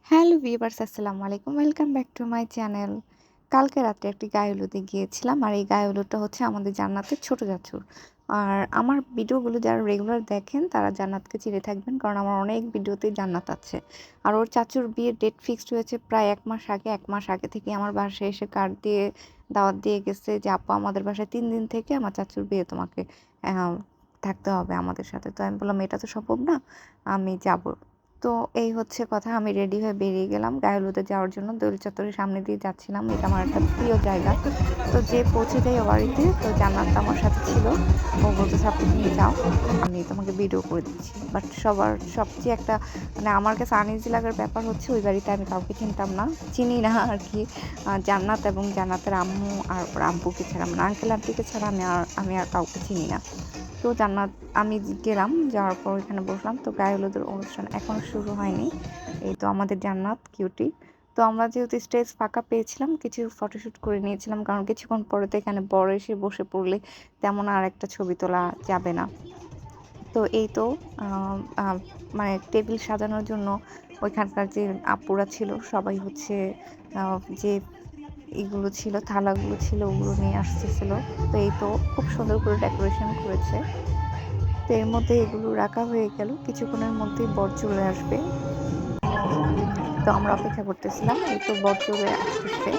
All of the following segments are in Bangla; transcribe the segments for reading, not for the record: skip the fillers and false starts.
হ্যালো ভিউয়ার্স আসসালামু আলাইকুম। Welcome back to my channel. কালকে রাত্রে একটি গায়ে হলুদে গিয়েছিলাম। আর এই গায়ে হলুদটা হচ্ছে আমাদের জান্নাতের ছোট চাচুর। আর আমার ভিডিওগুলো যারা রেগুলার দেখেন তারা জান্নাতকে চিনে থাকবেন। কারণ আমার অনেক ভিডিওতেই জান্নাত আছে। আর ওর চাচুর বিয়ের ডেট ফিক্সড হয়েছে প্রায় ১ মাস আগে। ১ মাস আগে থেকেই আমার বাসায় এসে কার্ড দিয়ে দাওয়াত দিয়ে গেছে যে, "আপু আমাদের বাসায় ৩ দিন থেকে আমার চাচুর বিয়ে তোমাকে অ্যা থাকতে হবে আমাদের সাথে।" তো আমি বললাম, "এটা তো সম্ভব না। আমি যাবো।" তো এই হচ্ছে কথা। আমি রেডি হয়ে বেরিয়ে গেলাম গায়ে হলুদে যাওয়ার জন্য। দোল চত্বরের সামনে দিয়ে যাচ্ছিলাম। এটা আমার একটা প্রিয় জায়গা। তো যেয়ে পৌঁছে যাই ও বাড়িতে। তো জান্নাত আমার সাথে ছিল। ও বলতেছে, "আপু তুমি যাও। আমি তোমাকে ভিডিও করে দিচ্ছি।" বাট সবচেয়ে একটা মানে আমার কাছে আনইজি লাগার ব্যাপার হচ্ছে ওই বাড়িতে আমি কাউকে চিনতাম না। চিনি না আরকি। জান্নাত এবং জান্নাতের আম্মু আর ওর আব্বুকে ছাড়া মানে আঙ্কেল আন্টিকে ছাড়া আমি আর কাউকে চিনি না। তো জান্নাত আমি গেলাম। যাওয়ার পর ওইখানে বসলাম। তো গায়ে হলুদের অনুষ্ঠান এখনো শুরু হয়নি। এই তো আমাদের জান্নাত কিউটি। তো আমরা যেহেতু স্টেজ ফাঁকা পেয়েছিলাম কিছু ফটোশুট করে নিয়েছিলাম। কারণ কিছুক্ষণ পরে তো এখানে বর এসে বসে পড়লে তেমন আর একটা ছবি তোলা যাবে না। তো এই তো আ আ মানে টেবিল সাজানোর জন্য ওইখানকার যে আপুরা ছিল সবাই হচ্ছে আ যে এগুলো ছিল থালাগুলো ছিল ওগুলো নিয়ে আসতেছিল। তো এই তো খুব সুন্দর করে ডেকোরেশন করেছে। তো এর মধ্যে এগুলো রাখা হয়ে গেল। কিছুক্ষণের মধ্যেই বর চলে আসবে। তো আমরা অপেক্ষা করতেছিলাম। এই তো বর চলে আসতেছে।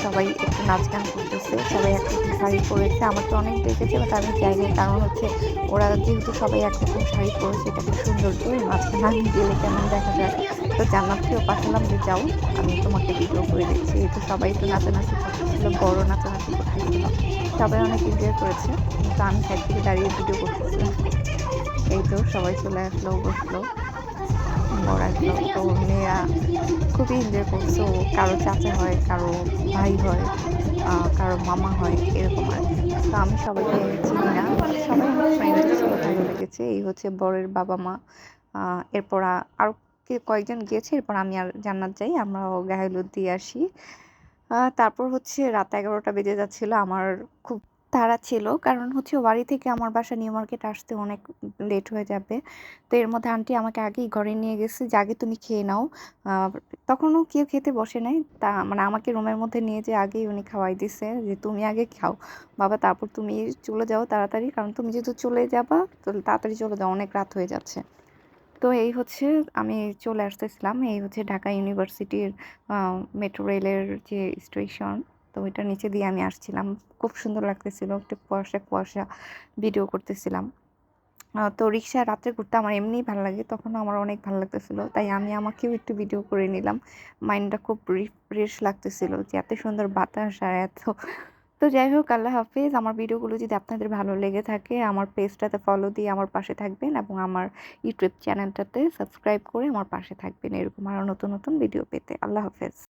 সবাই একটু নাচ গান করতেছে। সবাই একরকম শাড়ি পরেছে। আমার তো অনেক দেখেছে বাট আমি যাইনি। কারণ হচ্ছে ওরা যেহেতু সবাই একরকম শাড়ি পরেছে এটা একটা সৌন্দর্য। এর মাঝখানে আমি গেলে কেমন দেখা যায়। তো জান্নাতকেও পাঠালাম যে, "যাও, আমি তোমাকে ভিডিও করে দিচ্ছি।" এই তো সবাই একটু নাচানাচি করতেছিল। বড়ও নাচানাচি করতেছিল। সবাই অনেক এনজয় করেছে। কিন্তু আমি সাইড থেকে দাঁড়িয়ে ভিডিও করতেছিলাম। এই তো সবাই চলে আসলো, বসলো। বর আসলো। তো মেয়েরা খুবই এনজয় করছে। ও কারো চাচা হয়, কারো ভাই হয়, কারো মামা হয় এরকম আরকি। তো আমি সবাইকে চিনি না। বাট সবাই অনেক ফ্রেন্ডলি ছিল, ভালো লেগেছে। এই হচ্ছে বরের বাবা-মা। আ এরপর আরো কয়েকজন গিয়েছে। এরপর আমি আর জান্নাত যাই। আমরাও গায়ে হলুদ দিয়ে আসি। তারপর হচ্ছে রাত ১১টা বেজে যাচ্ছিল। আমার খুব তাড়া ছিল। কারণ হচ্ছে ও বাড়ি থেকে আমার বাসা নিউ মার্কেট আসতে অনেক লেট হয়ে যাবে। তো এর মধ্যে আন্টি আমাকে আগেই ঘরে নিয়ে গেছে যে, "আগে তুমি খেয়ে নাও।" আ তখনও কেউ খেতে বসে নাই। মানে আমাকে রুমের মধ্যে নিয়ে যেয়ে আগেই উনি খাওয়াই দিছে যে, "তুমি আগে খাও। বাবা তারপর তুমি চলে যাও তাড়াতাড়ি। কারণ তুমি যেহেতু চলে যাবা তো তাড়াতাড়ি চলে যাও। অনেক রাত হয়ে যাচ্ছে।" তো এই হচ্ছে আমি চলে আসতেছিলাম। এই হচ্ছে ঢাকা ইউনিভার্সিটির আ মেট্রো রেলের যে স্টেশন, তো ওইটার নিচে দিয়ে আমি আসছিলাম। খুব সুন্দর লাগতেছিল। একটু কুয়াশা, কুয়াশা ভিডিও করতেছিলাম। তো রিক্সায় রাত্রে ঘুরতে আমার এমনিই ভাল লাগে। তখনও আমার অনেক ভাল লাগতেছিল। তাই আমি আমাকেও একটু ভিডিও করে নিলাম। মাইন্ডটা খুব রিফ্রেশ লাগতেছিল যে এত সুন্দর বাতাস আর এত তো যাই হোক আল্লাহ হাফেজ। আমার ভিডিওগুলো যদি আপনাদের ভালো লেগে থাকে আমার পেজটাতে ফলো দিয়ে আমার পাশে থাকবেন এবং আমার ইউটিউব চ্যানেলটাতে সাবস্ক্রাইব করে আমার পাশে থাকবেন। এরকম আরও নতুন, নতুন ভিডিও পেতে। আল্লাহ হাফেজ।